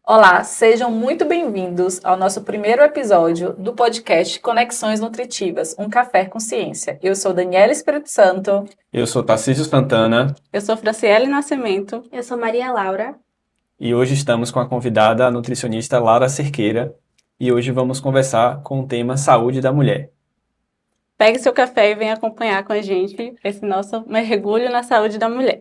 Olá, sejam muito bem-vindos ao nosso primeiro episódio do podcast Conexões Nutritivas, um café com ciência. Eu sou Daniela Espírito Santo. Eu sou Tarcísio Santana Eu sou Franciele Nascimento. Eu sou Maria Laura. e hoje estamos com a convidada, a nutricionista Lara Cerqueira, e hoje vamos conversar com o tema Saúde da Mulher. Pegue seu café e venha acompanhar com a gente esse nosso mergulho na saúde da mulher.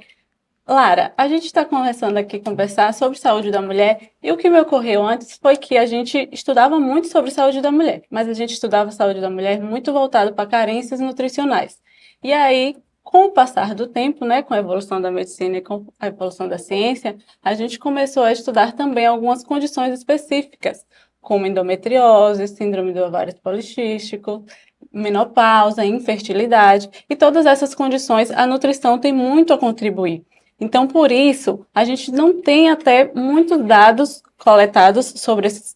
Lara, a gente está começando aqui a conversar sobre saúde da mulher e o que me ocorreu antes foi que a gente estudava muito sobre saúde da mulher, mas a gente estudava saúde da mulher muito voltado para carências nutricionais. E aí, com o passar do tempo, né, com a evolução da medicina e com a evolução da ciência, a gente começou a estudar também algumas condições específicas, como endometriose, síndrome do ovário policístico, menopausa, infertilidade, e todas essas condições a nutrição tem muito a contribuir. Então, por isso, a gente não tem até muitos dados coletados sobre essas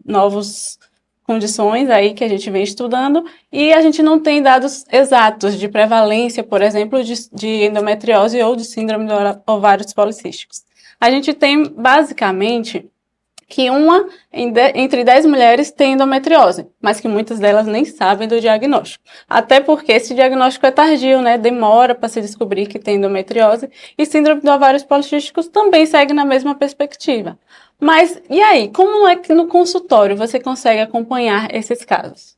novas condições aí que a gente vem estudando e a gente não tem dados exatos de prevalência, por exemplo, de endometriose ou de síndrome do ovários policísticos. A gente tem, basicamente, que entre 10 mulheres tem endometriose, mas que muitas delas nem sabem do diagnóstico. Até porque esse diagnóstico é tardio, né? Demora para se descobrir que tem endometriose e síndrome do ovários policísticos também segue na mesma perspectiva. Mas, e aí? Como é que no consultório você consegue acompanhar esses casos?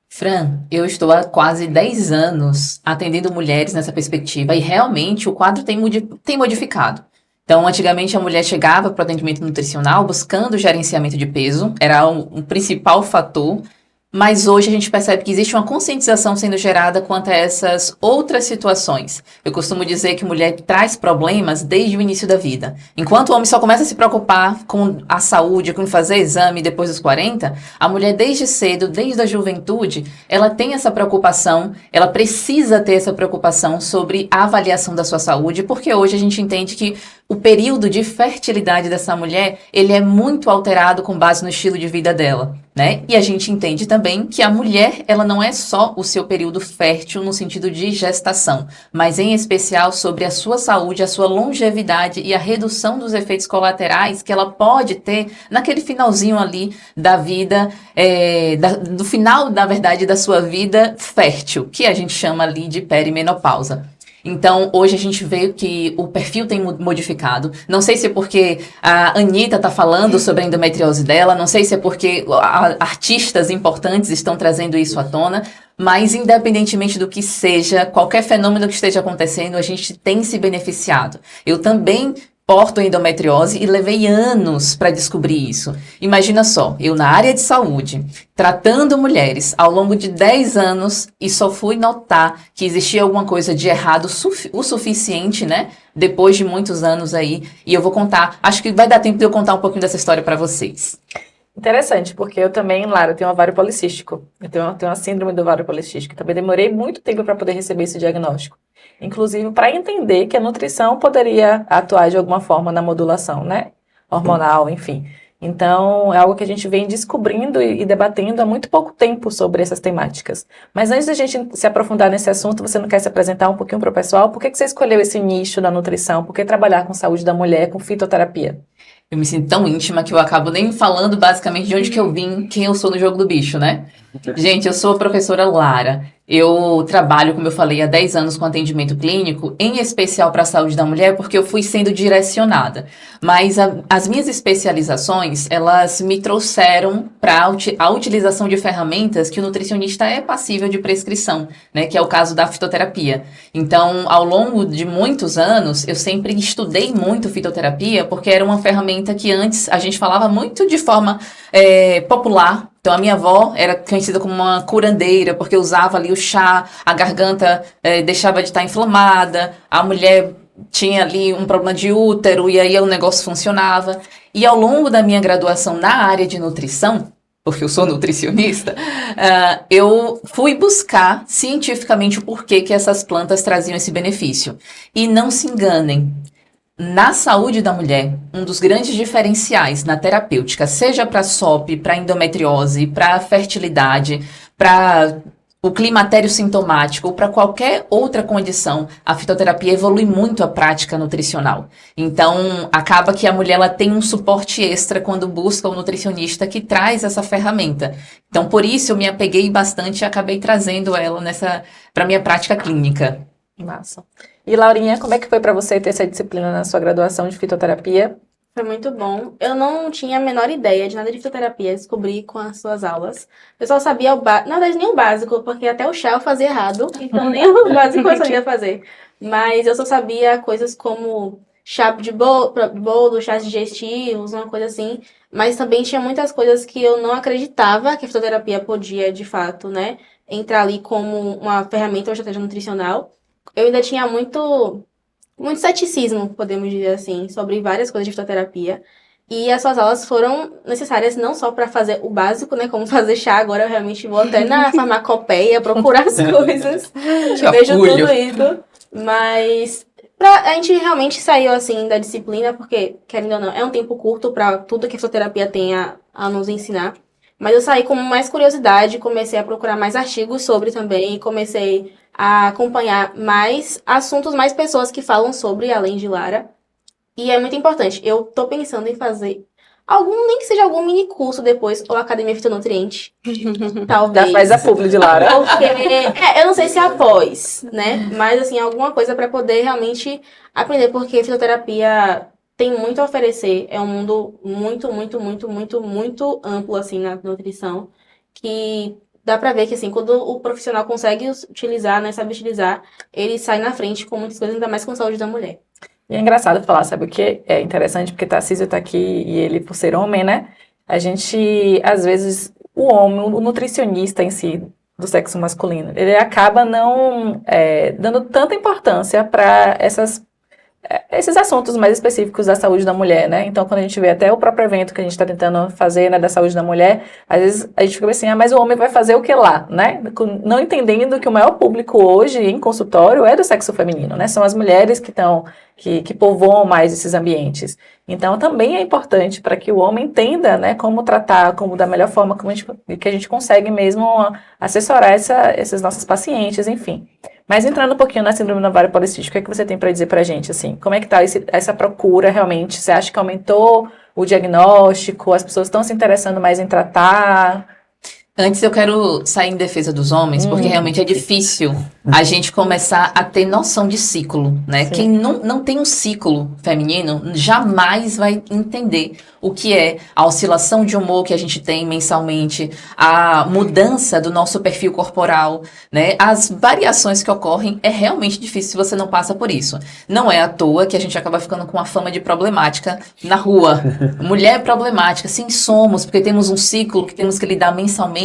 Fran, eu estou há quase 10 anos atendendo mulheres nessa perspectiva e realmente o quadro tem modificado. Então, antigamente a mulher chegava para o atendimento nutricional buscando gerenciamento de peso, era um principal fator, mas hoje a gente percebe que existe uma conscientização sendo gerada quanto a essas outras situações. Eu costumo dizer que mulher traz problemas desde o início da vida. Enquanto o homem só começa a se preocupar com a saúde, com fazer exame depois dos 40, a mulher desde cedo, desde a juventude, ela tem essa preocupação, ela precisa ter essa preocupação sobre a avaliação da sua saúde, porque hoje a gente entende que o período de fertilidade dessa mulher, ele é muito alterado com base no estilo de vida dela, né? E a gente entende também que a mulher, ela não é só o seu período fértil no sentido de gestação, mas em especial sobre a sua saúde, a sua longevidade e a redução dos efeitos colaterais que ela pode ter naquele finalzinho ali da vida, do final, na verdade, da sua vida fértil, que a gente chama ali de perimenopausa. Então, hoje a gente vê que o perfil tem modificado. Não sei se é porque a Anitta está falando sobre a endometriose dela, não sei se é porque artistas importantes estão trazendo isso à tona, mas independentemente do que seja, qualquer fenômeno que esteja acontecendo, a gente tem se beneficiado. Eu também porto endometriose e levei anos para descobrir isso. Imagina só, eu na área de saúde, tratando mulheres ao longo de 10 anos e só fui notar que existia alguma coisa de errado o suficiente, né? Depois de muitos anos aí. E eu vou contar, acho que vai dar tempo de eu contar um pouquinho dessa história para vocês. Interessante, porque eu também, Lara, tenho ovário policístico. Eu tenho uma síndrome do ovário policístico. Também demorei muito tempo para poder receber esse diagnóstico. Inclusive para entender que a nutrição poderia atuar de alguma forma na modulação, né? Hormonal, enfim. Então, é algo que a gente vem descobrindo e debatendo há muito pouco tempo sobre essas temáticas. Mas antes da gente se aprofundar nesse assunto, você não quer se apresentar um pouquinho para o pessoal? Por que você escolheu esse nicho da nutrição? Por que trabalhar com saúde da mulher, com fitoterapia? Eu me sinto tão íntima que eu acabo nem falando basicamente de onde que eu vim, quem eu sou no jogo do bicho, né? Gente, eu sou a professora Lara. Eu trabalho, como eu falei, há 10 anos com atendimento clínico, em especial para a saúde da mulher, porque eu fui sendo direcionada. Mas as minhas especializações, elas me trouxeram para a utilização de ferramentas que o nutricionista é passível de prescrição, né? Que é o caso da fitoterapia. Então, ao longo de muitos anos, eu sempre estudei muito fitoterapia, porque era uma ferramenta que antes a gente falava muito de forma popular. Então, a minha avó era conhecida como uma curandeira, porque usava ali o chá, a garganta deixava de estar inflamada, a mulher tinha ali um problema de útero e aí o negócio funcionava. E ao longo da minha graduação na área de nutrição, porque eu sou nutricionista, eu fui buscar cientificamente o porquê que essas plantas traziam esse benefício. E não se enganem. Na saúde da mulher, um dos grandes diferenciais na terapêutica, seja para SOP, para endometriose, para fertilidade, para o climatério sintomático ou para qualquer outra condição, a fitoterapia evolui muito a prática nutricional. Então, acaba que a mulher ela tem um suporte extra quando busca um nutricionista que traz essa ferramenta. Então, por isso eu me apeguei bastante e acabei trazendo ela para minha prática clínica. Massa. E Laurinha, como é que foi para você ter essa disciplina na sua graduação de fitoterapia? Foi muito bom. Eu não tinha a menor ideia de nada de fitoterapia, descobri com as suas aulas. Eu só sabia na verdade nem o básico, porque até o chá eu fazia errado, então nem o básico eu sabia fazer. Mas eu só sabia coisas como chá de bolo, chás digestivos, uma coisa assim. Mas também tinha muitas coisas que eu não acreditava que a fitoterapia podia, de fato, né, entrar ali como uma ferramenta ou estratégia nutricional. Eu ainda tinha muito ceticismo, podemos dizer assim, sobre várias coisas de fitoterapia. E as suas aulas foram necessárias não só para fazer o básico, né, como fazer chá. Agora eu realmente vou até na farmacopeia procurar as coisas. Vejo tudo isso. Mas a gente realmente saiu assim da disciplina, porque, querendo ou não, é um tempo curto para tudo que a fitoterapia tem a nos ensinar. Mas eu saí com mais curiosidade, comecei a procurar mais artigos sobre também, comecei a acompanhar mais assuntos, mais pessoas que falam sobre, além de Lara. E é muito importante. Eu tô pensando em fazer nem que seja algum mini curso depois, ou Academia Fitonutriente. Talvez. Faz a publi de Lara. Porque, eu não sei se é após, né? Mas, assim, alguma coisa para poder realmente aprender, porque fitoterapia tem muito a oferecer. É um mundo muito, muito, muito, muito, muito amplo, assim, na nutrição, que dá pra ver que, assim, quando o profissional consegue utilizar, né, sabe utilizar, ele sai na frente com muitas coisas, ainda mais com a saúde da mulher. E é engraçado falar, sabe o que? É interessante porque Tarcísio tá aqui e ele, por ser homem, né? A gente, às vezes, o homem, o nutricionista em si, do sexo masculino, ele acaba não dando tanta importância para esses assuntos mais específicos da saúde da mulher, né? Então, quando a gente vê até o próprio evento que a gente está tentando fazer, né, da saúde da mulher, às vezes a gente fica assim, mas o homem vai fazer o que lá, né? Não entendendo que o maior público hoje em consultório é do sexo feminino, né? São as mulheres que povoam mais esses ambientes. Então, também é importante para que o homem entenda, né, como tratar, como da melhor forma que a gente consegue mesmo assessorar essas nossas pacientes, enfim. Mas entrando um pouquinho na síndrome do ovário policístico, o que é que você tem para dizer para a gente, assim? Como é que está essa procura realmente? Você acha que aumentou o diagnóstico? As pessoas estão se interessando mais em tratar? Antes eu quero sair em defesa dos homens, porque realmente é difícil a gente começar a ter noção de ciclo, né? Sim. Quem não tem um ciclo feminino jamais vai entender o que é a oscilação de humor que a gente tem mensalmente, a mudança do nosso perfil corporal, né? As variações que ocorrem é realmente difícil se você não passa por isso. Não é à toa que a gente acaba ficando com uma fama de problemática na rua. Mulher problemática, sim, somos, porque temos um ciclo que temos que lidar mensalmente,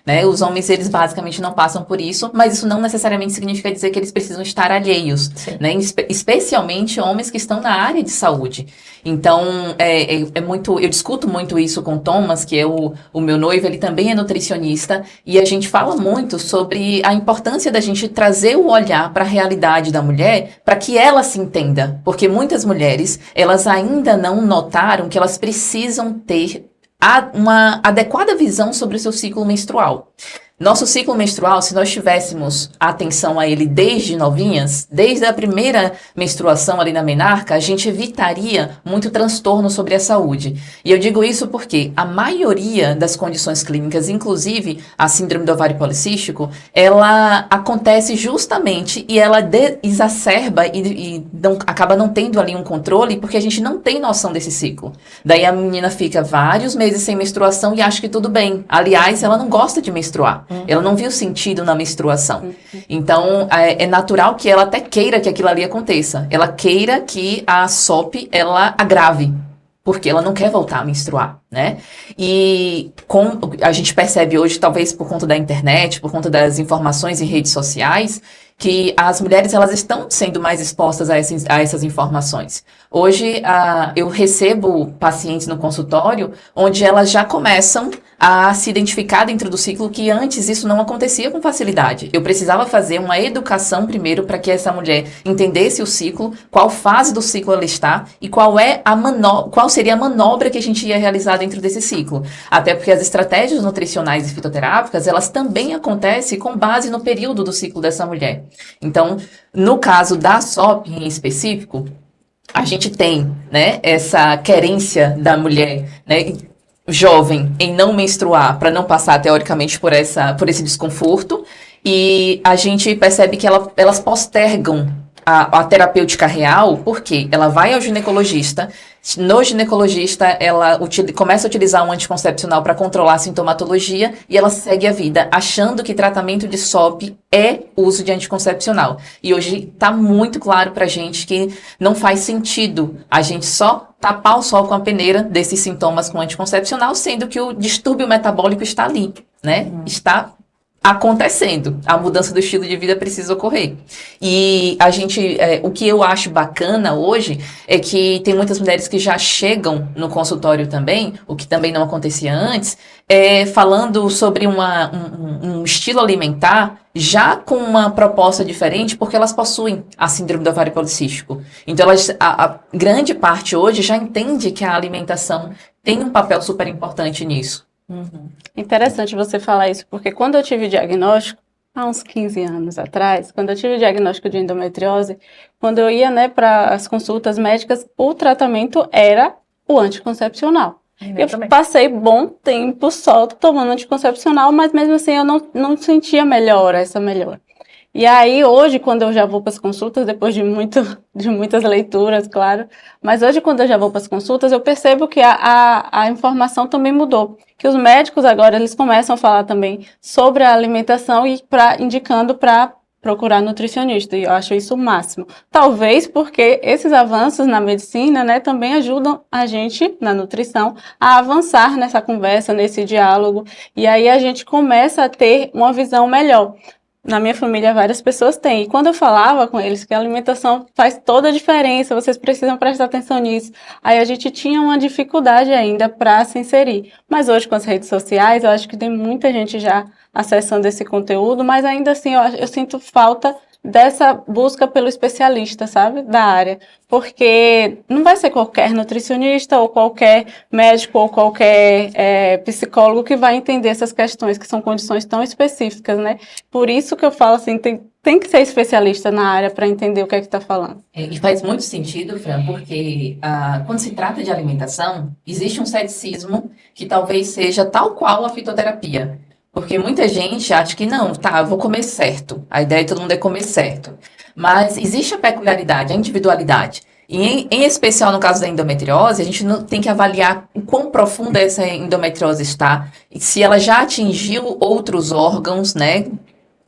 né? Os homens, eles basicamente não passam por isso, mas isso não necessariamente significa dizer que eles precisam estar alheios, né? Especialmente homens que estão na área de saúde. Então, eu discuto muito isso com Thomas, que é o meu noivo, ele também é nutricionista, e a gente fala muito sobre a importância da gente trazer o olhar para a realidade da mulher, para que ela se entenda, porque muitas mulheres, elas ainda não notaram que elas precisam ter uma adequada visão sobre o seu ciclo menstrual. Nosso ciclo menstrual, se nós tivéssemos atenção a ele desde novinhas, desde a primeira menstruação ali na menarca, a gente evitaria muito transtorno sobre a saúde. E eu digo isso porque a maioria das condições clínicas, inclusive a síndrome do ovário policístico, ela acontece justamente e ela exacerba e acaba não tendo ali um controle porque a gente não tem noção desse ciclo. Daí a menina fica vários meses sem menstruação e acha que tudo bem. Aliás, ela não gosta de menstruar. Ela não viu sentido na menstruação. Então, é natural que ela até queira que aquilo ali aconteça. Ela queira que a SOP, ela agrave. Porque ela não quer voltar a menstruar, né? E a gente percebe hoje, talvez por conta da internet, por conta das informações em redes sociais, que as mulheres, elas estão sendo mais expostas a essas informações. Hoje, eu recebo pacientes no consultório onde elas já começam a se identificar dentro do ciclo, que antes isso não acontecia com facilidade. Eu precisava fazer uma educação primeiro para que essa mulher entendesse o ciclo, qual fase do ciclo ela está e qual seria a manobra que a gente ia realizar dentro desse ciclo. Até porque as estratégias nutricionais e fitoterápicas, elas também acontecem com base no período do ciclo dessa mulher. Então, no caso da SOP em específico, a gente tem, né, essa querência da mulher, né, jovem em não menstruar para não passar teoricamente por esse desconforto, e a gente percebe que elas postergam a terapêutica real, porque ela vai ao ginecologista, no ginecologista ela começa a utilizar um anticoncepcional para controlar a sintomatologia e ela segue a vida achando que tratamento de SOP é uso de anticoncepcional. E hoje está muito claro para a gente que não faz sentido a gente só tapar o sol com a peneira desses sintomas com anticoncepcional, sendo que o distúrbio metabólico está ali, né? Está acontecendo. A mudança do estilo de vida precisa ocorrer. E o que eu acho bacana hoje é que tem muitas mulheres que já chegam no consultório também, o que também não acontecia antes, falando sobre um estilo alimentar já com uma proposta diferente, porque elas possuem a síndrome do ovário policístico. Então, a grande parte hoje já entende que a alimentação tem um papel super importante nisso. Interessante você falar isso, porque quando eu tive o diagnóstico, há uns 15 anos atrás, quando eu tive o diagnóstico de endometriose, quando eu ia, né, para as consultas médicas, o tratamento era o anticoncepcional. Eu passei bom tempo só tomando anticoncepcional, mas mesmo assim eu não sentia essa melhora. E aí, hoje, quando eu já vou para as consultas, depois de muitas leituras, claro, mas hoje, quando eu já vou para as consultas, eu percebo que a informação também mudou. Que os médicos agora, eles começam a falar também sobre a alimentação e indicando para procurar nutricionista, e eu acho isso o máximo. Talvez porque esses avanços na medicina, né, também ajudam a gente, na nutrição, a avançar nessa conversa, nesse diálogo, e aí a gente começa a ter uma visão melhor. Na minha família, várias pessoas têm. E quando eu falava com eles que a alimentação faz toda a diferença, vocês precisam prestar atenção nisso, aí a gente tinha uma dificuldade ainda para se inserir. Mas hoje, com as redes sociais, eu acho que tem muita gente já acessando esse conteúdo, mas ainda assim eu sinto falta dessa busca pelo especialista, sabe, da área, porque não vai ser qualquer nutricionista ou qualquer médico ou qualquer psicólogo que vai entender essas questões, que são condições tão específicas, né? Por isso que eu falo assim, tem que ser especialista na área para entender o que é que está falando. E faz muito sentido, Fran, porque quando se trata de alimentação, existe um ceticismo que talvez seja tal qual a fitoterapia. Porque muita gente acha que não, eu vou comer certo. A ideia de todo mundo é comer certo. Mas existe a peculiaridade, a individualidade. E em especial no caso da endometriose, a gente não tem que avaliar o quão profunda essa endometriose está. E se ela já atingiu outros órgãos, né,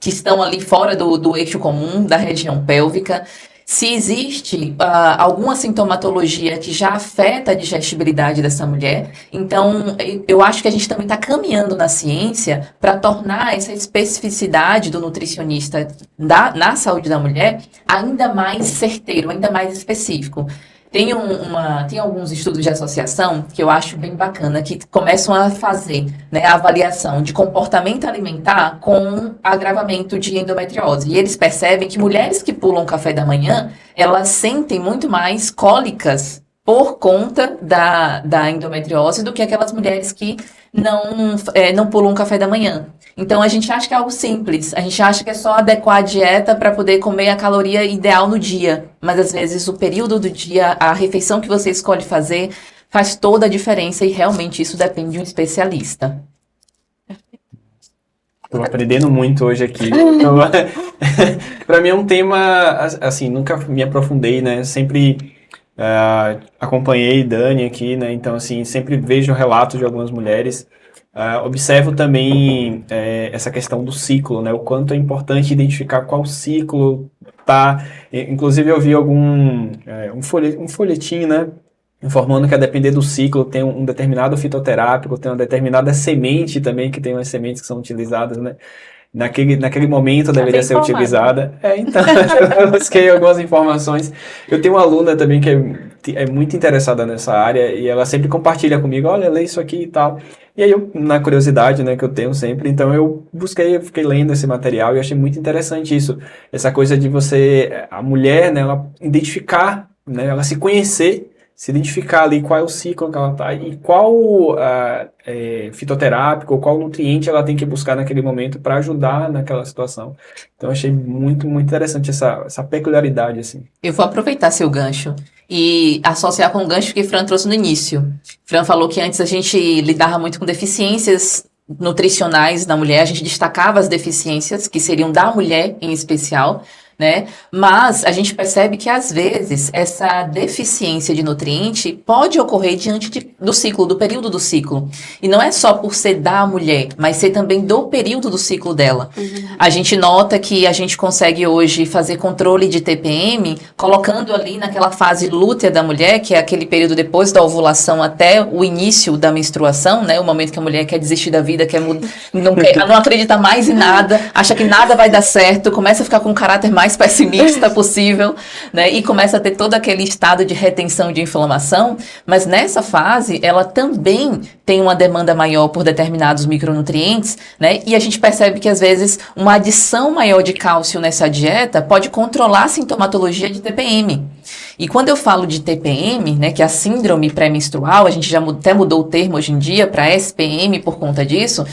que estão ali fora do eixo comum, da região pélvica. Se existe alguma sintomatologia que já afeta a digestibilidade dessa mulher, então eu acho que a gente também está caminhando na ciência para tornar essa especificidade do nutricionista na saúde da mulher ainda mais certeiro, ainda mais específico. Tem alguns estudos de associação que eu acho bem bacana, que começam a fazer, né, a avaliação de comportamento alimentar com agravamento de endometriose. E eles percebem que mulheres que pulam o café da manhã, elas sentem muito mais cólicas por conta da endometriose do que aquelas mulheres que não pulam o café da manhã. Então, a gente acha que é algo simples. A gente acha que é só adequar a dieta para poder comer a caloria ideal no dia. Mas, às vezes, o período do dia, a refeição que você escolhe fazer, faz toda a diferença e, realmente, isso depende de um especialista. Estou aprendendo muito hoje aqui. Para mim é um tema, assim, nunca me aprofundei, né? Sempre acompanhei Dani aqui, né? Então, assim, sempre vejo relatos de algumas mulheres. Observo também essa questão do ciclo, né? O quanto é importante identificar qual ciclo tá. Inclusive, eu vi um folhetim, né? Informando que a depender do ciclo tem um determinado fitoterápico, tem uma determinada semente também, que tem umas sementes que são utilizadas, né? Naquele momento deveria ser utilizada. Então, eu busquei algumas informações. Eu tenho uma aluna também que é muito interessada nessa área e ela sempre compartilha comigo, olha, lê isso aqui e tal. E aí eu, na curiosidade, né, que eu tenho sempre, então eu fiquei lendo esse material e achei muito interessante isso, essa coisa de você, a mulher, né, ela identificar, né, ela se conhecer, se identificar ali qual é o ciclo que ela tá e qual fitoterápico ou qual nutriente ela tem que buscar naquele momento para ajudar naquela situação. Então eu achei muito, muito interessante essa peculiaridade, assim. Eu vou aproveitar seu gancho e associar com o gancho que Fran trouxe no início. Fran falou que antes a gente lidava muito com deficiências nutricionais na mulher, a gente destacava as deficiências, que seriam da mulher em especial, né? Mas a gente percebe que às vezes essa deficiência de nutriente pode ocorrer diante do ciclo, do período do ciclo. E não é só por ser da mulher, mas ser também do período do ciclo dela. A gente nota que a gente consegue hoje fazer controle de TPM, colocando ali naquela fase lútea da mulher, que é aquele período depois da ovulação até o início da menstruação, né? O momento que a mulher quer desistir da vida, não acredita mais em nada, acha que nada vai dar certo, começa a ficar com um caráter mais pessimista possível, né? E começa a ter todo aquele estado de retenção de inflamação, mas nessa fase ela também tem uma demanda maior por determinados micronutrientes, né? E a gente percebe que às vezes uma adição maior de cálcio nessa dieta pode controlar a sintomatologia de TPM. E quando eu falo de TPM, né, que é a síndrome pré-menstrual, a gente já até mudou o termo hoje em dia para SPM por conta disso.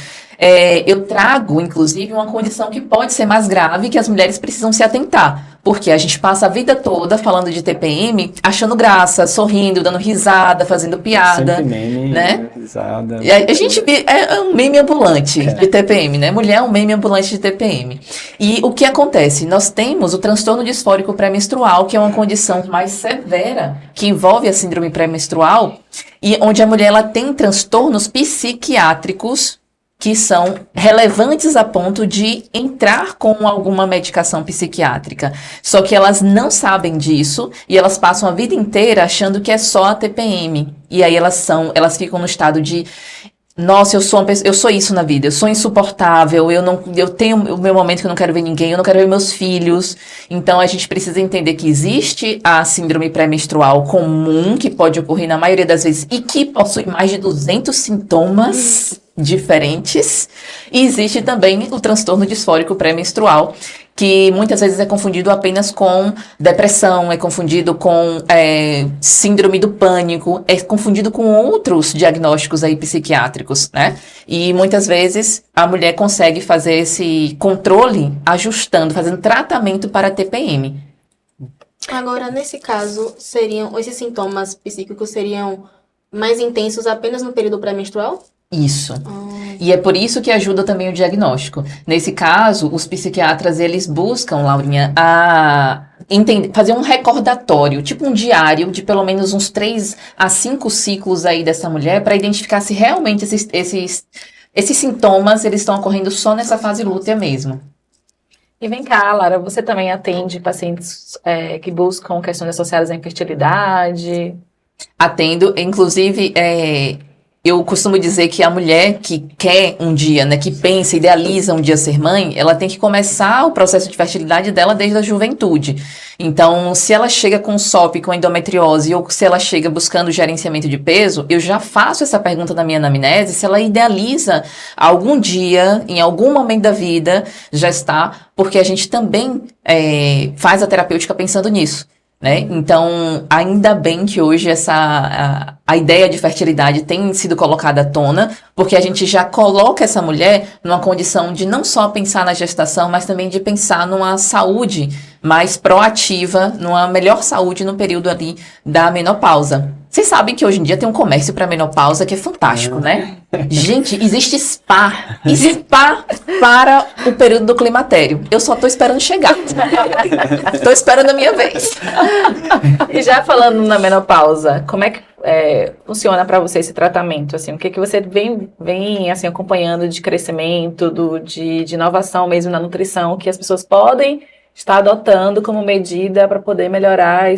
Eu trago, inclusive, uma condição que pode ser mais grave, que as mulheres precisam se atentar. Porque a gente passa a vida toda falando de TPM, achando graça, sorrindo, dando risada, fazendo piada. Sempre meme, né? Risada. A gente é um meme ambulante de TPM, né? Mulher é um meme ambulante de TPM. E o que acontece? Nós temos o transtorno disfórico pré-menstrual, que é uma condição mais severa, que envolve a síndrome pré-menstrual, e onde a mulher ela tem transtornos psiquiátricos que são relevantes a ponto de entrar com alguma medicação psiquiátrica. Só que elas não sabem disso e elas passam a vida inteira achando que é só a TPM. E aí elas ficam no estado de nossa, eu sou isso na vida, eu sou insuportável, eu tenho o meu momento que eu não quero ver ninguém, eu não quero ver meus filhos. Então a gente precisa entender que existe a síndrome pré-menstrual comum, que pode ocorrer na maioria das vezes e que possui mais de 200 sintomas diferentes. E existe também o transtorno disfórico pré-menstrual, que muitas vezes é confundido apenas com depressão, é confundido com síndrome do pânico, é confundido com outros diagnósticos aí psiquiátricos, né? E muitas vezes a mulher consegue fazer esse controle ajustando, fazendo tratamento para TPM. Agora, nesse caso, esses sintomas psíquicos seriam mais intensos apenas no período pré-menstrual? Isso. E é por isso que ajuda também o diagnóstico. Nesse caso, os psiquiatras, eles buscam, Laurinha, fazer um recordatório, tipo um diário de pelo menos uns 3 a 5 ciclos aí dessa mulher, para identificar se realmente esses sintomas, eles estão ocorrendo só nessa fase lútea mesmo. E vem cá, Lara, você também atende pacientes que buscam questões associadas à infertilidade? Atendo, inclusive, eu costumo dizer que a mulher que quer um dia, né, que pensa, idealiza um dia ser mãe, ela tem que começar o processo de fertilidade dela desde a juventude. Então, se ela chega com SOP, com endometriose, ou se ela chega buscando gerenciamento de peso, eu já faço essa pergunta na minha anamnese, se ela idealiza algum dia, em algum momento da vida, gestar, porque a gente também faz a terapêutica pensando nisso. Né? Então, ainda bem que hoje a ideia de fertilidade tem sido colocada à tona, porque a gente já coloca essa mulher numa condição de não só pensar na gestação, mas também de pensar numa saúde mais proativa, numa melhor saúde no período ali da menopausa. Vocês sabem que hoje em dia tem um comércio para menopausa que é fantástico, né? Gente, existe spa para o período do climatério. Eu só tô esperando chegar. Tô esperando a minha vez. E já falando na menopausa, como é que funciona para você esse tratamento? Assim, o que você vem assim, acompanhando de crescimento, de inovação mesmo na nutrição, que as pessoas podem estar adotando como medida para poder melhorar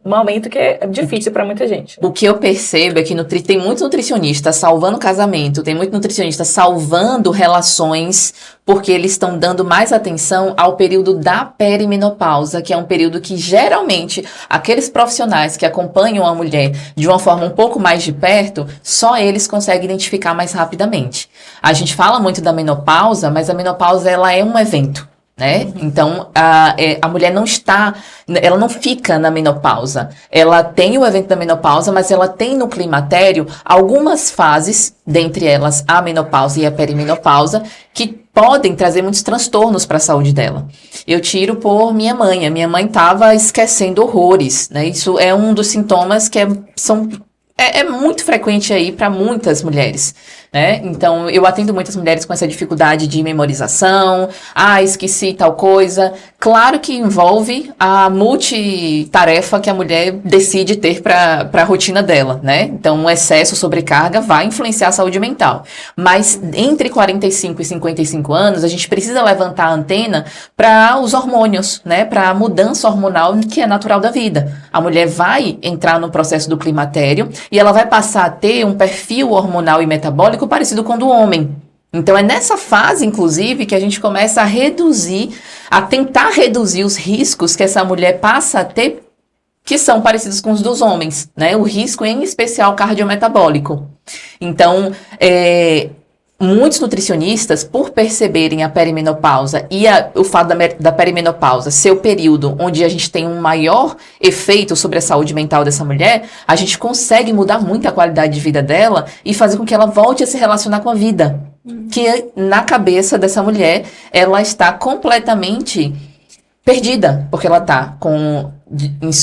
um momento que é difícil para muita gente. O que eu percebo é que tem muito nutricionista salvando casamento, tem muito nutricionista salvando relações, porque eles estão dando mais atenção ao período da perimenopausa, que é um período que geralmente aqueles profissionais que acompanham a mulher de uma forma um pouco mais de perto, só eles conseguem identificar mais rapidamente. A gente fala muito da menopausa, mas a menopausa ela é um evento. Né? Então, a mulher ela não fica na menopausa. Ela tem o evento da menopausa, mas ela tem no climatério algumas fases, dentre elas a menopausa e a perimenopausa, que podem trazer muitos transtornos para a saúde dela. Eu tiro por minha mãe. A minha mãe estava esquecendo horrores, né? Isso é um dos sintomas que é muito frequente aí para muitas mulheres, né? Então, eu atendo muitas mulheres com essa dificuldade de memorização, esqueci tal coisa. Claro que envolve a multitarefa que a mulher decide ter para a rotina dela, né? Então, o excesso, sobrecarga vai influenciar a saúde mental. Mas entre 45 e 55 anos, a gente precisa levantar a antena para os hormônios, né? Para a mudança hormonal que é natural da vida. A mulher vai entrar no processo do climatério e ela vai passar a ter um perfil hormonal e metabólico parecido com o do homem. Então, é nessa fase, inclusive, que a gente começa a tentar reduzir os riscos que essa mulher passa a ter, que são parecidos com os dos homens, né? O risco, em especial, cardiometabólico. Então, muitos nutricionistas, por perceberem a perimenopausa e o fato da perimenopausa ser o período onde a gente tem um maior efeito sobre a saúde mental dessa mulher, a gente consegue mudar muito a qualidade de vida dela e fazer com que ela volte a se relacionar com a vida. Que na cabeça dessa mulher, ela está completamente perdida, porque ela está com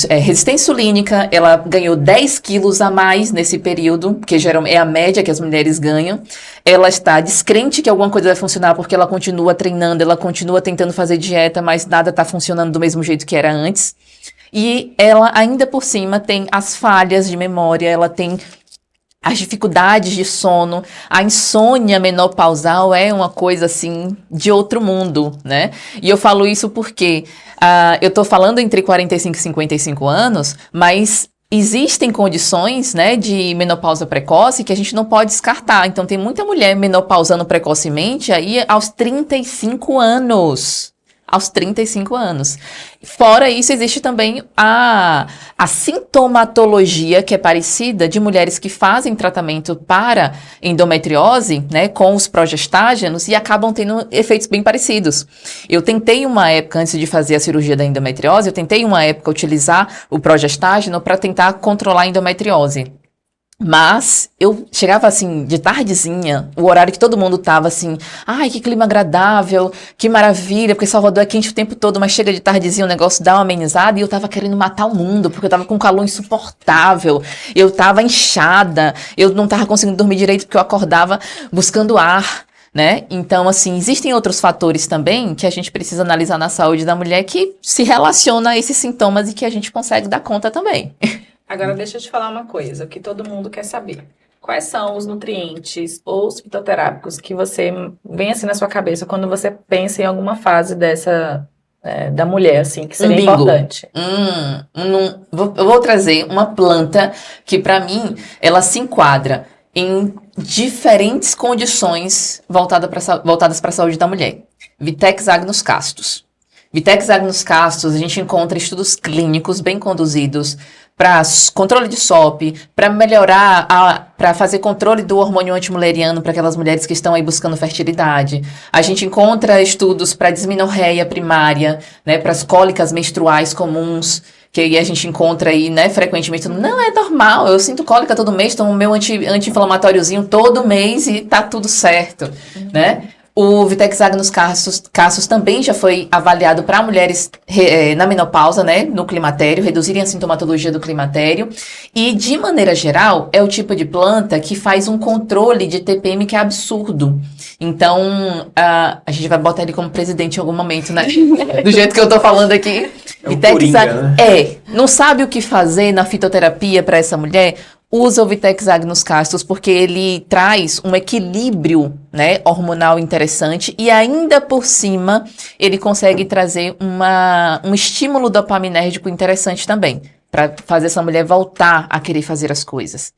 resistência insulínica, ela ganhou 10 quilos a mais nesse período, que geralmente é a média que as mulheres ganham. Ela está descrente que alguma coisa vai funcionar porque ela continua treinando, ela continua tentando fazer dieta, mas nada está funcionando do mesmo jeito que era antes. E ela, ainda por cima, tem as falhas de memória, ela tem as dificuldades de sono, a insônia menopausal é uma coisa, assim, de outro mundo, né? E eu falo isso porque eu tô falando entre 45 e 55 anos, mas existem condições, né, de menopausa precoce que a gente não pode descartar. Então, tem muita mulher menopausando precocemente aí aos 35 anos. Aos 35 anos. Fora isso, existe também a sintomatologia, que é parecida, de mulheres que fazem tratamento para endometriose, né, com os progestágenos, e acabam tendo efeitos bem parecidos. Eu tentei uma época, antes de fazer a cirurgia da endometriose, utilizar o progestágeno para tentar controlar a endometriose. Mas eu chegava assim, de tardezinha, o horário que todo mundo tava assim, ai, que clima agradável, que maravilha, porque Salvador é quente o tempo todo, mas chega de tardezinha o negócio dá uma amenizada, e eu tava querendo matar o mundo, porque eu tava com um calor insuportável, eu tava inchada, eu não tava conseguindo dormir direito porque eu acordava buscando ar, né? Então, assim, existem outros fatores também que a gente precisa analisar na saúde da mulher que se relacionam a esses sintomas e que a gente consegue dar conta também. Agora, deixa eu te falar uma coisa, o que todo mundo quer saber. Quais são os nutrientes ou os fitoterápicos que você vem assim na sua cabeça quando você pensa em alguma fase dessa, da mulher, assim, que seria importante? Eu vou trazer uma planta que, para mim, ela se enquadra em diferentes condições voltadas para a saúde da mulher. Vitex agnus castus. Vitex agnus castus, a gente encontra estudos clínicos bem conduzidos para controle de SOP, para melhorar, para fazer controle do hormônio antimuleriano para aquelas mulheres que estão aí buscando fertilidade. A gente encontra estudos para dismenorreia primária, né, para as cólicas menstruais comuns, que aí a gente encontra aí, né, frequentemente. Não, é normal, eu sinto cólica todo mês, tomo meu anti-inflamatóriozinho todo mês e tá tudo certo, né? O Vitex agnus castus também já foi avaliado para mulheres na menopausa, né, no climatério, reduzirem a sintomatologia do climatério. E, de maneira geral, é o tipo de planta que faz um controle de TPM que é absurdo. Então, a gente vai botar ele como presidente em algum momento, né? Do jeito que eu tô falando aqui. É o Coringa, né? Não sabe o que fazer na fitoterapia para essa mulher? Usa o Vitex agnus castus porque ele traz um equilíbrio, né, hormonal interessante e ainda por cima ele consegue trazer um estímulo dopaminérgico interessante também. para fazer essa mulher voltar a querer fazer as coisas.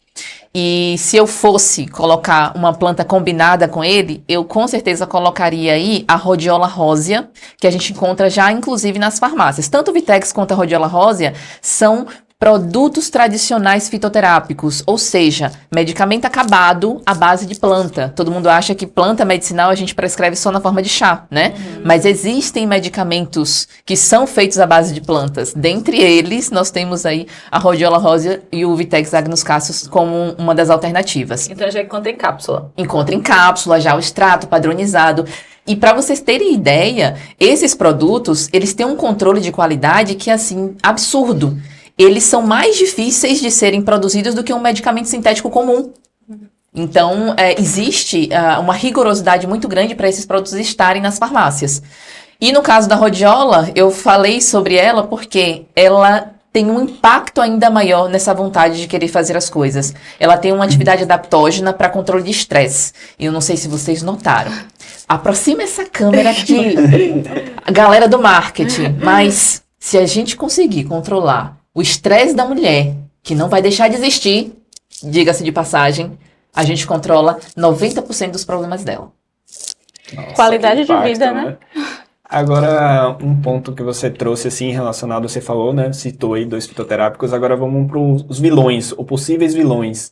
E se eu fosse colocar uma planta combinada com ele, eu com certeza colocaria aí a Rhodiola rosea, que a gente encontra já inclusive nas farmácias. Tanto o Vitex quanto a Rhodiola rosea são produtos tradicionais fitoterápicos, ou seja, medicamento acabado à base de planta. Todo mundo acha que planta medicinal a gente prescreve só na forma de chá, né? Mas existem medicamentos que são feitos à base de plantas. Dentre eles, nós temos aí a Rhodiola rosea e o Vitex agnus cassus como uma das alternativas. Então já encontra em cápsula. Encontra em cápsula, já o extrato padronizado. E para vocês terem ideia, esses produtos, eles têm um controle de qualidade que é, assim, absurdo. Eles são mais difíceis de serem produzidos do que um medicamento sintético comum. Então, existe uma rigorosidade muito grande para esses produtos estarem nas farmácias. E no caso da rhodiola, eu falei sobre ela porque ela tem um impacto ainda maior nessa vontade de querer fazer as coisas. Ela tem uma atividade adaptógena para controle de estresse. E eu não sei se vocês notaram. Aproxima essa câmera aqui, a galera do marketing. Mas se a gente conseguir controlar o estresse da mulher, que não vai deixar de existir, diga-se de passagem, a gente controla 90% dos problemas dela. Nossa, Qualidade que de impacto, vida, né? Agora, um ponto que você trouxe, assim, relacionado, você falou, né? Citou aí 2 fitoterápicos, agora vamos para os vilões, ou possíveis vilões.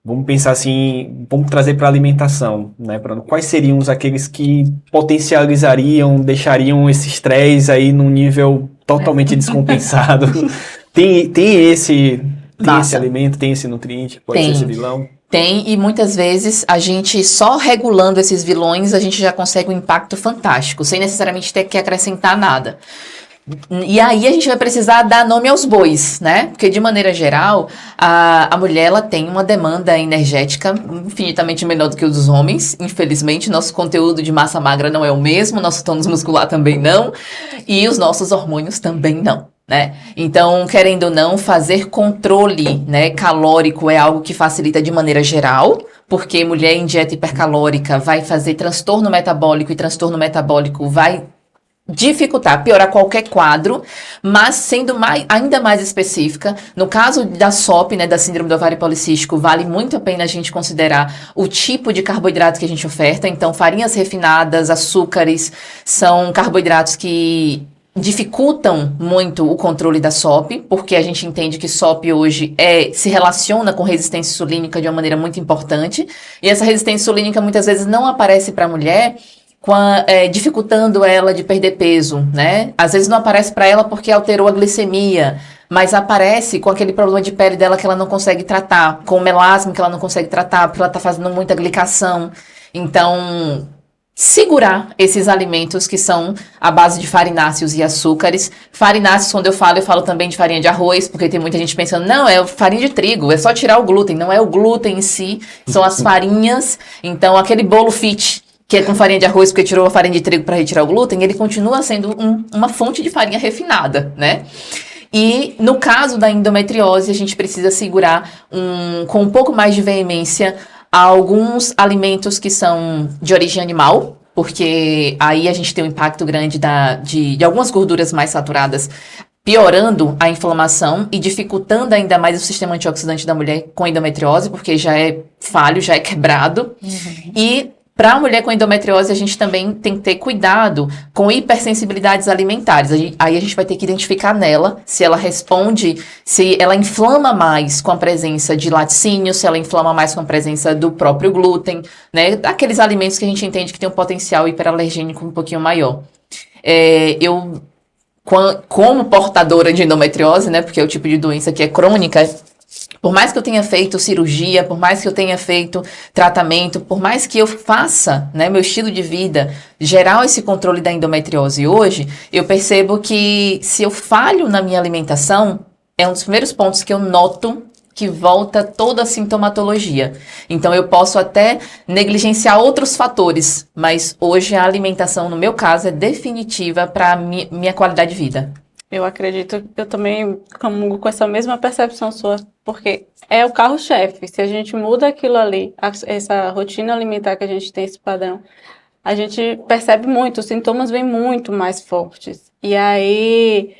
Vamos pensar assim, vamos trazer para a alimentação, né? Quais seriam aqueles que potencializariam, deixariam esse estresse aí num nível totalmente descompensado? Tem esse alimento, tem esse nutriente, pode ser esse vilão? Tem, e muitas vezes a gente só regulando esses vilões, a gente já consegue um impacto fantástico, sem necessariamente ter que acrescentar nada. E aí a gente vai precisar dar nome aos bois, né? Porque de maneira geral, a mulher ela tem uma demanda energética infinitamente menor do que o dos homens. Infelizmente, nosso conteúdo de massa magra não é o mesmo, nosso tônus muscular também não, e os nossos hormônios também não. Né? Então, querendo ou não, fazer controle, né, calórico é algo que facilita de maneira geral, porque mulher em dieta hipercalórica vai fazer transtorno metabólico, e transtorno metabólico vai dificultar, piorar qualquer quadro, mas sendo ainda mais específica, no caso da SOP, né, da síndrome do ovário policístico, vale muito a pena a gente considerar o tipo de carboidrato que a gente oferta. Então, farinhas refinadas, açúcares, são carboidratos que dificultam muito o controle da SOP, porque a gente entende que SOP hoje se relaciona com resistência insulínica de uma maneira muito importante, e essa resistência insulínica muitas vezes não aparece para a mulher dificultando ela de perder peso, né? Às vezes não aparece para ela porque alterou a glicemia, mas aparece com aquele problema de pele dela que ela não consegue tratar, com o melasma que ela não consegue tratar, porque ela está fazendo muita glicação. Então, segurar esses alimentos que são à base de farináceos e açúcares. Farináceos, quando eu falo também de farinha de arroz, porque tem muita gente pensando, não, é farinha de trigo, é só tirar o glúten. Não é o glúten em si, são as farinhas. Então, aquele bolo fit, que é com farinha de arroz, porque tirou a farinha de trigo para retirar o glúten, ele continua sendo uma fonte de farinha refinada, né? E no caso da endometriose, a gente precisa segurar com um pouco mais de veemência alguns alimentos que são de origem animal, porque aí a gente tem um impacto grande de algumas gorduras mais saturadas, piorando a inflamação e dificultando ainda mais o sistema antioxidante da mulher com endometriose, porque já é falho, já é quebrado. Uhum. E para a mulher com endometriose, a gente também tem que ter cuidado com hipersensibilidades alimentares. Aí a gente vai ter que identificar nela se ela responde, se ela inflama mais com a presença de laticínio, se ela inflama mais com a presença do próprio glúten, né? Aqueles alimentos que a gente entende que tem um potencial hiperalergênico um pouquinho maior. Como portadora de endometriose, né? Porque é o tipo de doença que é crônica, por mais que eu tenha feito cirurgia, por mais que eu tenha feito tratamento, por mais que eu faça, né, meu estilo de vida, gerar esse controle da endometriose hoje, eu percebo que se eu falho na minha alimentação, é um dos primeiros pontos que eu noto que volta toda a sintomatologia. Então, eu posso até negligenciar outros fatores, mas hoje a alimentação, no meu caso, é definitiva para a minha qualidade de vida. Eu acredito que eu também comungo com essa mesma percepção sua, porque é o carro-chefe. Se a gente muda aquilo ali, essa rotina alimentar que a gente tem, esse padrão, a gente percebe muito, os sintomas vêm muito mais fortes. E aí,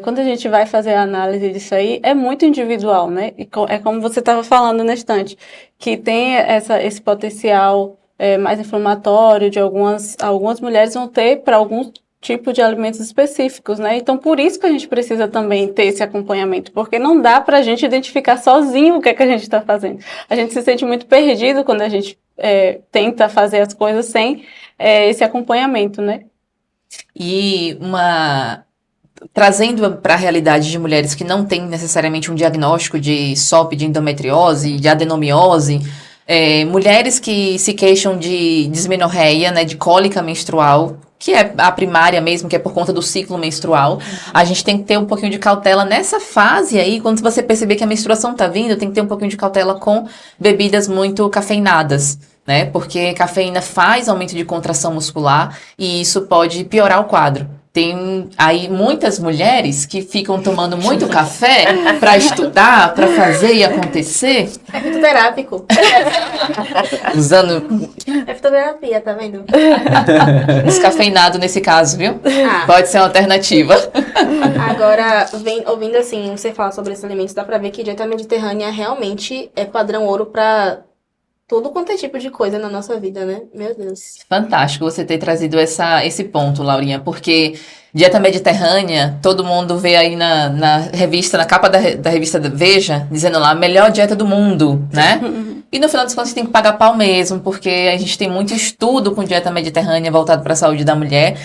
quando a gente vai fazer a análise disso aí, é muito individual, né? E é como você estava falando na estante, que tem esse potencial mais inflamatório de algumas mulheres vão ter para algum tipo de alimentos específicos, né? Então, por isso que a gente precisa também ter esse acompanhamento, porque não dá para a gente identificar sozinho o que é que a gente está fazendo. A gente se sente muito perdido quando a gente tenta fazer as coisas sem esse acompanhamento, né? E trazendo para a realidade de mulheres que não têm necessariamente um diagnóstico de SOP, de endometriose, de adenomiose, mulheres que se queixam de dismenorreia, né, de cólica menstrual, que é a primária mesmo, que é por conta do ciclo menstrual, a gente tem que ter um pouquinho de cautela nessa fase aí, quando você perceber que a menstruação tá vindo, tem que ter um pouquinho de cautela com bebidas muito cafeinadas, né, porque cafeína faz aumento de contração muscular e isso pode piorar o quadro. Tem aí muitas mulheres que ficam tomando muito café para estudar, para fazer e acontecer. É fitoterápico. Usando É fitoterapia, tá vendo? descafeinado nesse caso, viu? Ah. Pode ser uma alternativa. Agora, ouvindo assim, você falar sobre esses alimentos, dá pra ver que dieta mediterrânea realmente é padrão ouro pra tudo quanto é tipo de coisa na nossa vida, né? Meu Deus. Fantástico você ter trazido esse ponto, Laurinha, porque dieta mediterrânea, todo mundo vê aí na revista, na capa da revista Veja, dizendo lá, melhor dieta do mundo, né? E no final das contas, a gente tem que pagar pau mesmo, porque a gente tem muito estudo com dieta mediterrânea voltado para a saúde da mulher.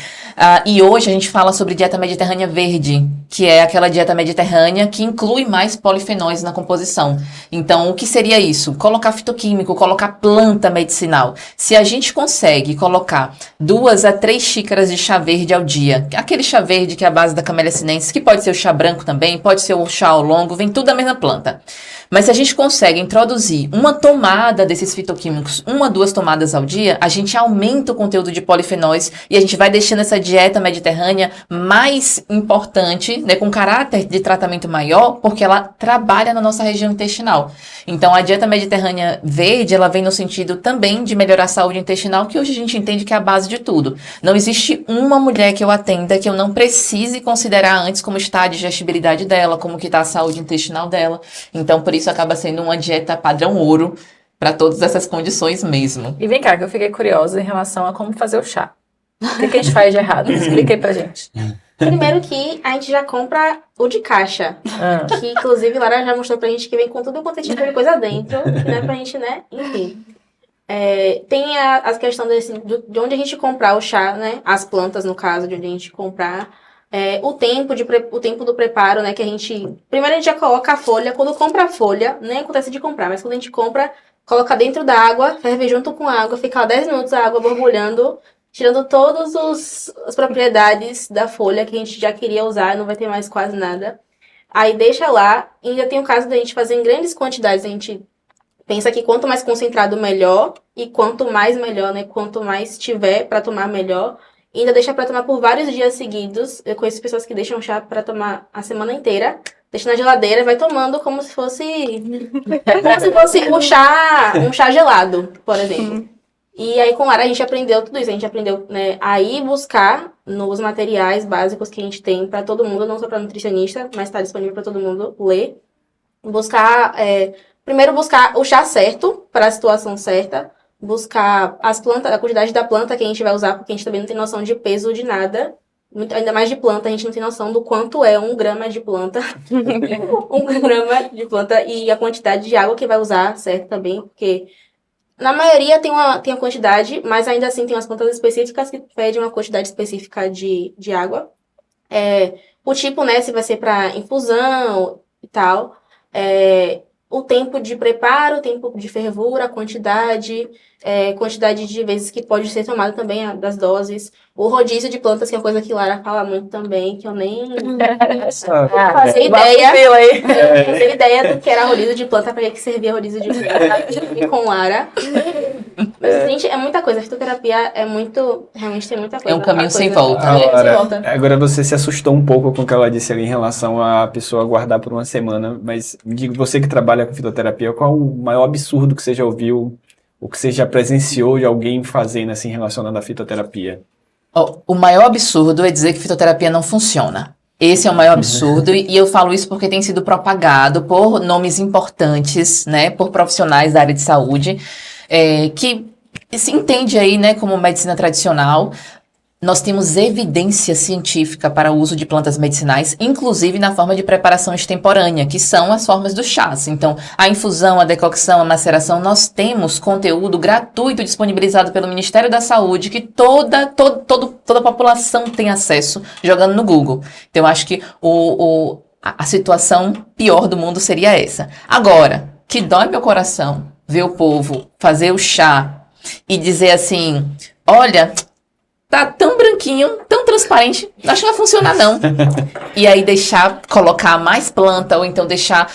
E hoje a gente fala sobre dieta mediterrânea verde, que é aquela dieta mediterrânea que inclui mais polifenóis na composição. Então, o que seria isso? Colocar fitoquímico, colocar planta medicinal. Se a gente consegue colocar 2 a 3 xícaras de chá verde ao dia, aquele chá verde que é a base da Camellia sinensis, que pode ser o chá branco também, pode ser o chá ao longo, vem tudo da mesma planta. Mas se a gente consegue introduzir uma tomada desses fitoquímicos, 1 a 2 tomadas ao dia, a gente aumenta o conteúdo de polifenóis e a gente vai deixando essa dieta mediterrânea mais importante, né, com caráter de tratamento maior, porque ela trabalha na nossa região intestinal. Então, a dieta mediterrânea verde, ela vem no sentido também de melhorar a saúde intestinal, que hoje a gente entende que é a base de tudo. Não existe uma mulher que eu atenda que eu não precise considerar antes como está a digestibilidade dela, como que está a saúde intestinal dela. Então, por isso acaba sendo uma dieta padrão ouro para todas essas condições mesmo. E vem cá, que eu fiquei curiosa em relação a como fazer o chá. O que a gente faz de errado? Explica aí pra gente. Primeiro que a gente já compra o de caixa. Que, inclusive, Lara já mostrou pra gente que vem com tudo quanto é tipo de coisa dentro. Que não é pra gente, né? Enfim. Tem a questão de onde a gente comprar o chá, né? As plantas, no caso, de onde a gente comprar. O tempo do preparo, né? Que a gente... Primeiro a gente já coloca a folha. Quando compra a folha, nem acontece de comprar, mas quando a gente compra, coloca dentro da água, ferve junto com a água, fica 10 minutos a água borbulhando, tirando todas as propriedades da folha que a gente já queria usar, não vai ter mais quase nada. Aí deixa lá, e ainda tem o caso da gente fazer em grandes quantidades, a gente pensa que quanto mais concentrado, melhor, e quanto mais melhor, né? Quanto mais tiver para tomar, melhor. E ainda deixa para tomar por vários dias seguidos. Eu conheço pessoas que deixam chá para tomar a semana inteira, deixa na geladeira, vai tomando como se fosse um chá gelado, por exemplo. E aí, com Lara, a gente aprendeu tudo isso. A gente aprendeu, né, a ir buscar nos materiais básicos que a gente tem para todo mundo, não só para nutricionista, mas está disponível para todo mundo ler. Primeiro, buscar o chá certo, para a situação certa. Buscar as plantas, a quantidade da planta que a gente vai usar, porque a gente também não tem noção de peso de nada. Ainda mais de planta, a gente não tem noção do quanto é 1 grama de planta. 1 grama de planta e a quantidade de água que vai usar, certo, também, porque... Na maioria tem a quantidade, mas ainda assim tem umas plantas específicas que pedem uma quantidade específica de água. O tipo, né, se vai ser para infusão e tal. O tempo de preparo, o tempo de fervura, a quantidade de vezes que pode ser tomado também, das doses. O rodízio de plantas, que é uma coisa que Lara fala muito também, que eu nem fazia ideia do que era rodízio de planta, para que servia rodízio de planta com Lara. Mas, gente, é muita coisa. A fitoterapia realmente tem muita coisa. É um caminho sem volta, né? Agora você se assustou um pouco com o que ela disse ali em relação à pessoa guardar por uma semana, mas me diga, você que trabalha com fitoterapia, qual o maior absurdo que você já ouviu, ou que você já presenciou de alguém fazendo assim relacionado à fitoterapia? O maior absurdo é dizer que fitoterapia não funciona. Esse é o maior absurdo, e eu falo isso porque tem sido propagado por nomes importantes, né, por profissionais da área de saúde, que se entende aí, né, como medicina tradicional. Nós temos evidência científica para o uso de plantas medicinais, inclusive na forma de preparação extemporânea, que são as formas do chás. Então, a infusão, a decocção, a maceração, nós temos conteúdo gratuito disponibilizado pelo Ministério da Saúde, que toda a população tem acesso, jogando no Google. Então, eu acho que a situação pior do mundo seria essa. Agora, que dói meu coração ver o povo fazer o chá e dizer assim, olha, tá tão branquinho, tão transparente, acho que não vai funcionar não. E aí colocar mais planta, ou então deixar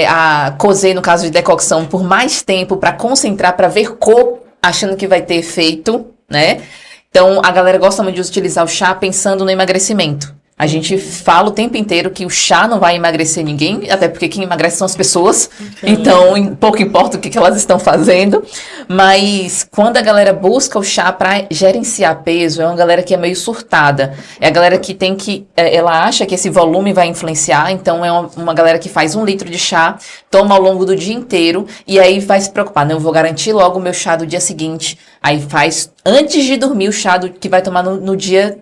a cozer, no caso de decocção, por mais tempo para concentrar, para ver cor, achando que vai ter efeito, né? Então, a galera gosta muito de utilizar o chá pensando no emagrecimento. A gente fala o tempo inteiro que o chá não vai emagrecer ninguém, até porque quem emagrece são as pessoas, então pouco importa o que elas estão fazendo, mas quando a galera busca o chá para gerenciar peso, é uma galera que é meio surtada, é a galera que ela acha que esse volume vai influenciar, então é uma galera que faz 1 litro de chá, toma ao longo do dia inteiro, e aí vai se preocupar, não, eu vou garantir logo o meu chá do dia seguinte, aí faz antes de dormir o chá que vai tomar no dia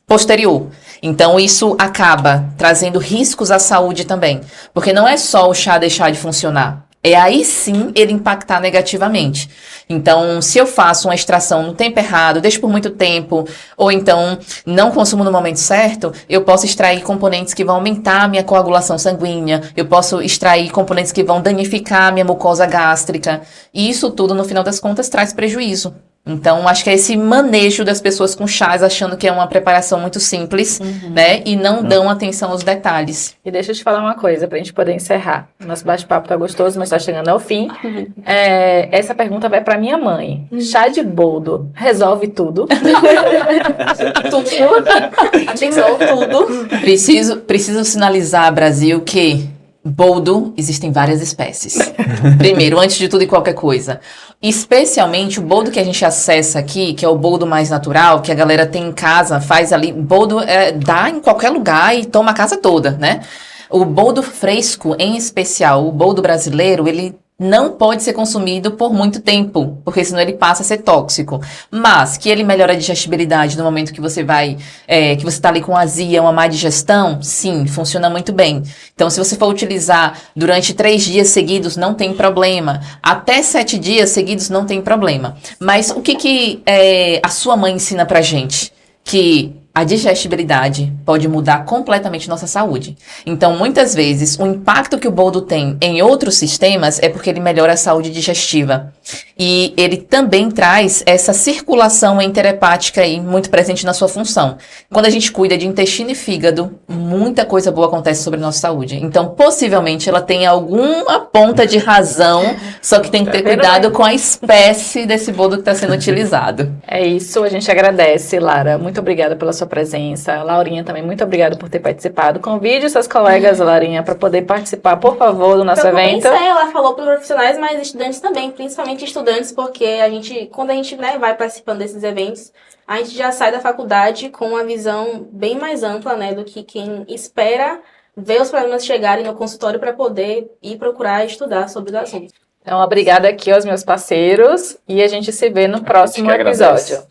posterior. Então, isso acaba trazendo riscos à saúde também. Porque não é só o chá deixar de funcionar. É aí sim ele impactar negativamente. Então, se eu faço uma extração no tempo errado, deixo por muito tempo, ou então não consumo no momento certo, eu posso extrair componentes que vão aumentar a minha coagulação sanguínea, eu posso extrair componentes que vão danificar a minha mucosa gástrica. E isso tudo, no final das contas, traz prejuízo. Então, acho que é esse manejo das pessoas com chás, achando que é uma preparação muito simples, né? E não dão atenção aos detalhes. E deixa eu te falar uma coisa, pra gente poder encerrar. Nosso bate-papo tá gostoso, mas tá chegando ao fim. Essa pergunta vai pra minha mãe. Chá de boldo resolve tudo? Atenção, tudo. Preciso sinalizar, Brasil, que boldo existem várias espécies. Primeiro, antes de tudo e qualquer coisa. Especialmente o boldo que a gente acessa aqui, que é o boldo mais natural, que a galera tem em casa, faz ali. Boldo dá em qualquer lugar e toma a casa toda, né? O boldo fresco, em especial, o boldo brasileiro, ele não pode ser consumido por muito tempo, porque senão ele passa a ser tóxico. Mas que ele melhora a digestibilidade no momento que você que você tá ali com azia, uma má digestão, sim, funciona muito bem. Então, se você for utilizar durante 3 dias seguidos, não tem problema. Até 7 dias seguidos, não tem problema. Mas o que a sua mãe ensina pra gente? Que a digestibilidade pode mudar completamente nossa saúde. Então, muitas vezes, o impacto que o boldo tem em outros sistemas é porque ele melhora a saúde digestiva. E ele também traz essa circulação enterhepática aí, muito presente na sua função. Quando a gente cuida de intestino e fígado, muita coisa boa acontece sobre a nossa saúde. Então, possivelmente, ela tem alguma ponta de razão, só que tem que ter cuidado com a espécie desse boldo que está sendo utilizado. É isso, a gente agradece, Lara. Muito obrigada pela sua presença. Laurinha também, muito obrigada por ter participado. Convide seus colegas, Laurinha, para poder participar, por favor, do nosso evento. Ela falou para profissionais, mas estudantes também, principalmente estudantes, porque quando a gente vai participando desses eventos, a gente já sai da faculdade com uma visão bem mais ampla, né, do que quem espera ver os problemas chegarem no consultório para poder ir procurar estudar sobre o assunto. Então, obrigada aqui aos meus parceiros e a gente se vê no próximo episódio.